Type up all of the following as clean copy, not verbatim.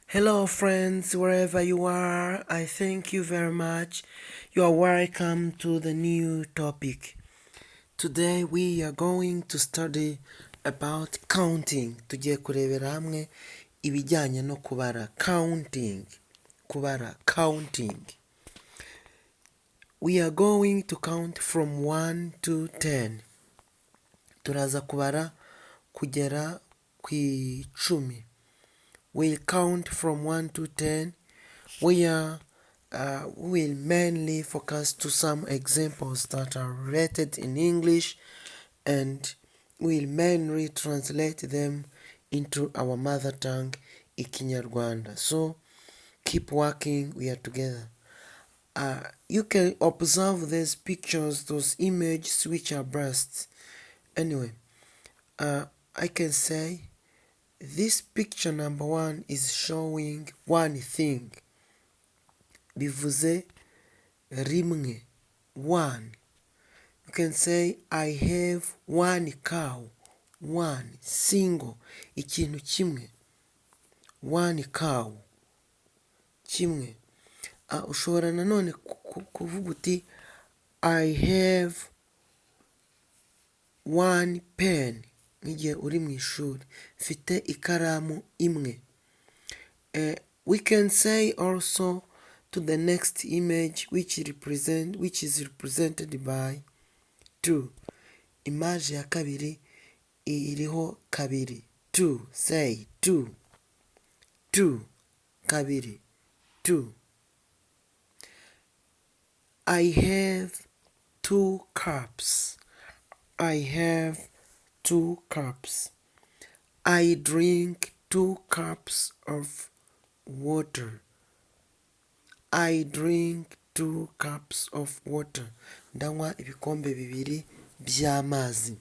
Hello, friends, wherever you are. I thank you very much. You are welcome to the new topic. Today we are going to study about counting. Tugiye kurebera hamwe ibijyanye no kubara. Counting. Kubara. Counting. We are going to count from 1 to 10. Turaza kubara kugera ku 10. We'll count from 1 to 10. We will mainly focus to some examples that are related in English, and we'll mainly translate them into our mother tongue, Icyongereza. So keep working, we are together. You can observe these pictures, those images which are bursts. Anyway, I can say this picture number 1 is showing one thing. Bivuze rimwe, one. You can say I have one cow, one, single, ikintu kimwe, one cow, kimwe. Ushobora nanone kuvuga uti I have one pen, nk'igihe uri mu ishuri, mfite ikaramu imwe. We can say also to the next image which is represented by 2. Image ya kabiri iriho kabiri. 2. Say 2. 2. Kabiri. 2. I have 2 cups. I have 2 cups. I drink 2 cups of water. I drink 2 cups of water. Ndanywa ibikombe bibiri by'amazi.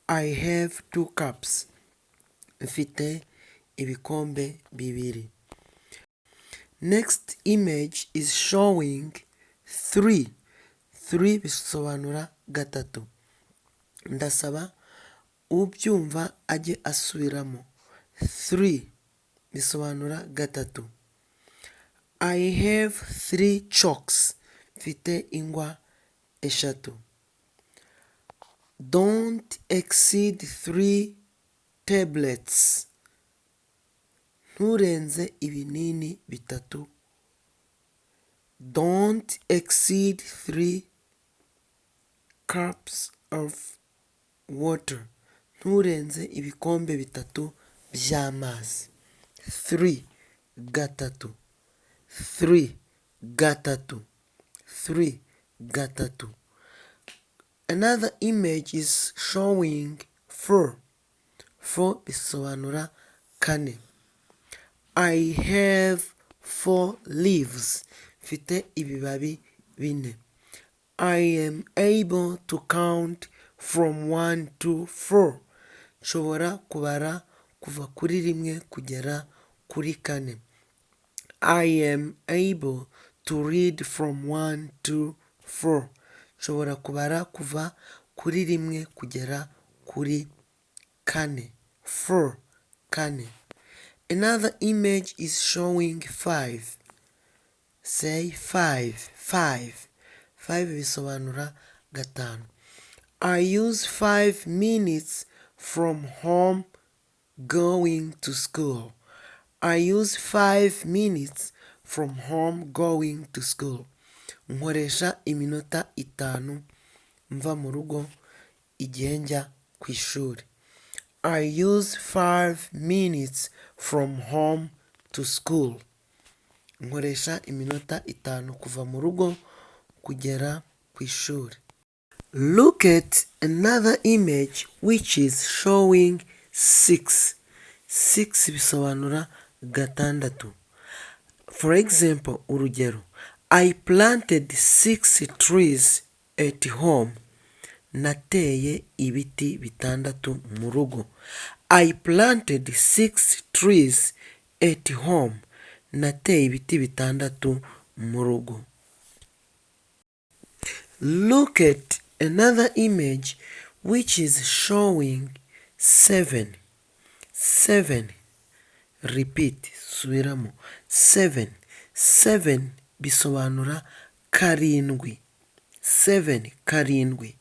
I have 2 cups. Mfite ibikombe bibiri. Next image is showing 3. 3 bisobanura gatatu. Ndasaba ubyumva ajye asubiramo. 3 bisobanura gatatu. I have 3 chalks. Mfite ingwa eshatu. Don't exceed 3 tablets. Nturenze ibinini bitatu. Don't exceed 3 cups of water. Nturenze ibikombe bitatu by'amazi. 3 gatatu. 3 gatatu. 3 gatatu. Another image is showing 4. 4 bisobanura kane. I have 4 leaves. Mfite ibibabi bine. I am able to count from 1 to 4. Nshobora kubara kuva kuri rimwe kugera kuri kane. I am able to read from 1 to 4. Nshobora kubara kuva kuri rimwe kugera kuri kane. 4, kane. Another image is showing 5. Say 5. 5. 5 bisobanura gatanu. I use 5 minutes from home going to school. I use 5 minutes from home going to school. Nkoresha iminota 5 mva mu rugo igihe njya ku ishuri. I use 5 minutes from home to school. Nkoresha iminota 5 kuva mu rugo kugera ku ishuri. Look at another image which is showing 6. 6 bisobanura gatandatu. For example, urugero, I planted 6 trees at home. Nateye ibiti bitandatu mu rugo. I planted 6 trees at home. Nateye ibiti bitandatu mu rugo. Look at another image which is showing 7. 7 repeat, subiramo. 7, 7 bisobanura karindwi. 7, karindwi.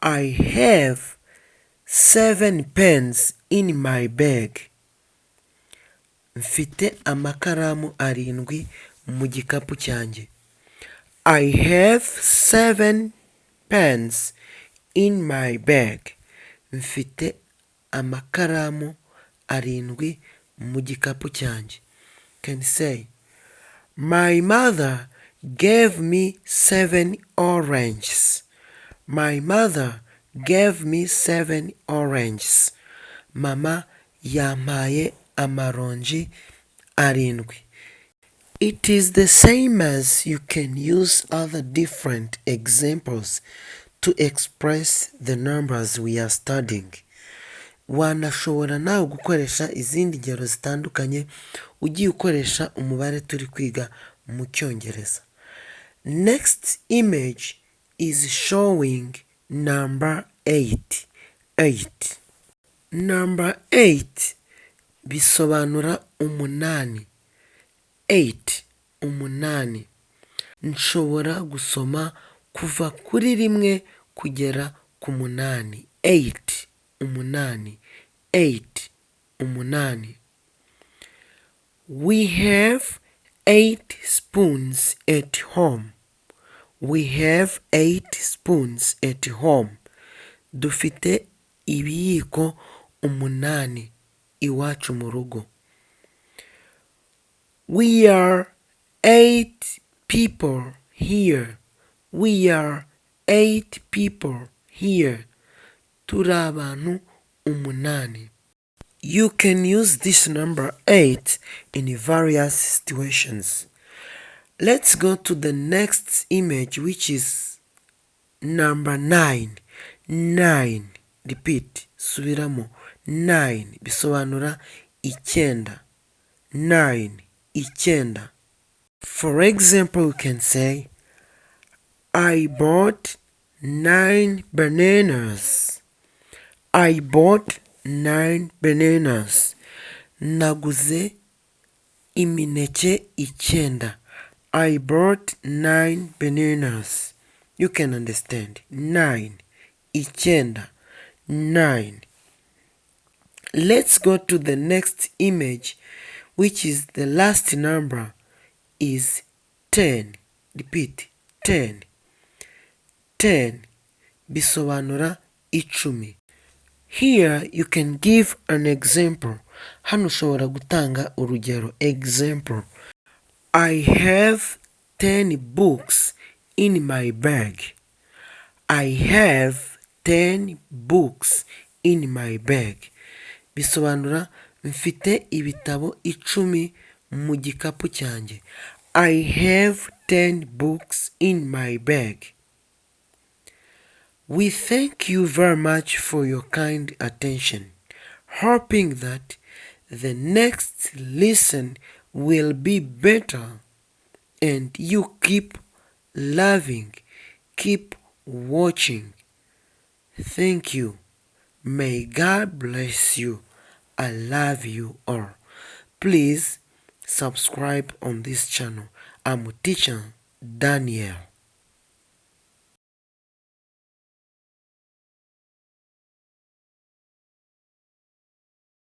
I have 7 pens in my bag. Mfite amakaramu arindwi mu gikapu cyanjye. I have 7 pens in my bag. Mfite amakaramu arindwi mu gikapu cyanjye. Can say, my mother gave me 7 oranges. My mother gave me 7 oranges. Mama yampaye amaronji arindwi. It is the same as you can use other different examples to express the numbers we are studying. Wanashobora nawe gukoresha izindi ngero zitandukanye ugiye ukoresha umubare turi kwiga mu Cyongereza. Next image is showing number 8. 8. Number 8 bisobanura umunani. 8, umunani. Nshobora gusoma kuva kuri rimwe kugera ku munani. 8, umunani. 8, umunani. We have 8 spoons at home. We have 8 spoons at home. Dufite ibiyiko umunani iwacu mu rugo. We are 8 people here. We are 8 people here. Turi abantu umunani. You can use this number 8 in various situations. Let's go to the next image, which is number 9. 9. Repeat. Subiramo. 9 bisobanura icyenda. 9, icyenda. For example, we can say, I bought 9 bananas. I bought 9 bananas. Naguze imineke icyenda. I bought 9 bananas. You can understand. 9, icyenda. 9. Let's go to the next image, which is the last number is 10. Repeat. 10. 10 bisobanura icumi. Here you can give an example. Hano ushobora gutanga urugero. Example. I have 10 books in my bag. I have 10 books in my bag. Bisobanura mfite ibitabo icumi mu gikapu cyanjye. I have 10 books in my bag. We thank you very much for your kind attention, hoping that the next lesson will be better, and you keep loving, keep watching. Thank you. May God bless you. I love you all. Please subscribe on this channel. I'm teacher Daniel.